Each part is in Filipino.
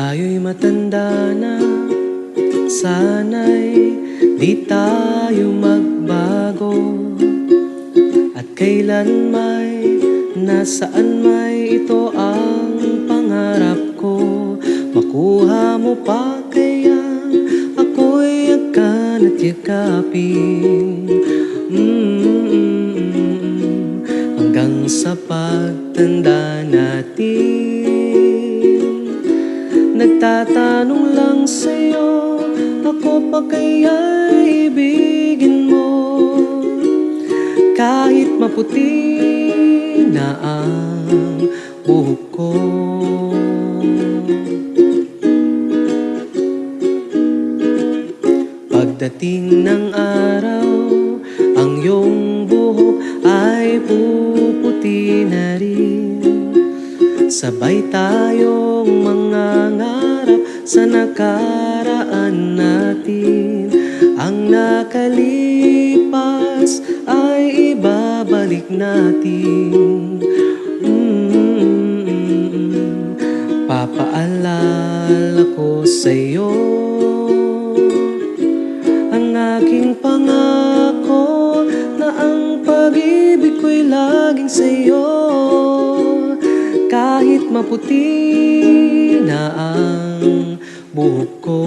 Tayo'y matanda na, sana'y di tayo magbago. At kailan may, nasaan may, ito ang pangarap ko. Makuha mo pa kaya ako'y yakan at yakapin, hanggang sa pagtanda natin. Nagtatanong lang sa'yo, ako pa kaya'y ibigin mo? Kahit maputi na ang buhok ko. Pagdating ng araw, ang iyong buhok ay puputi na rin. Sabay tayong mangangarap sa nakaraan natin. Ang nakalipas ay ibabalik natin. Papaalala ko sa'yo ang aking pangako, na ang pag-ibig ko'y laging sa'yo. Kahit maputi na ang buhok ko.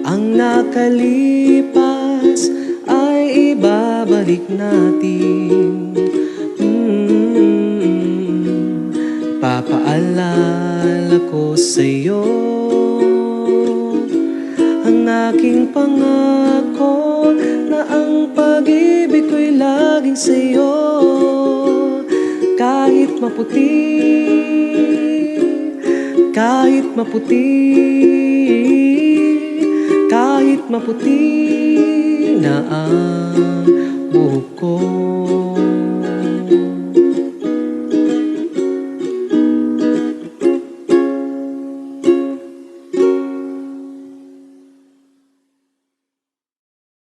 Ang nakalipas ay ibabalik natin. Papaalala ko sa'yo ang aking pangako, na ang pag-ibig ko'y laging sa'yo. Kahit maputi, kahit maputi, kahit maputi na ang buhok ko.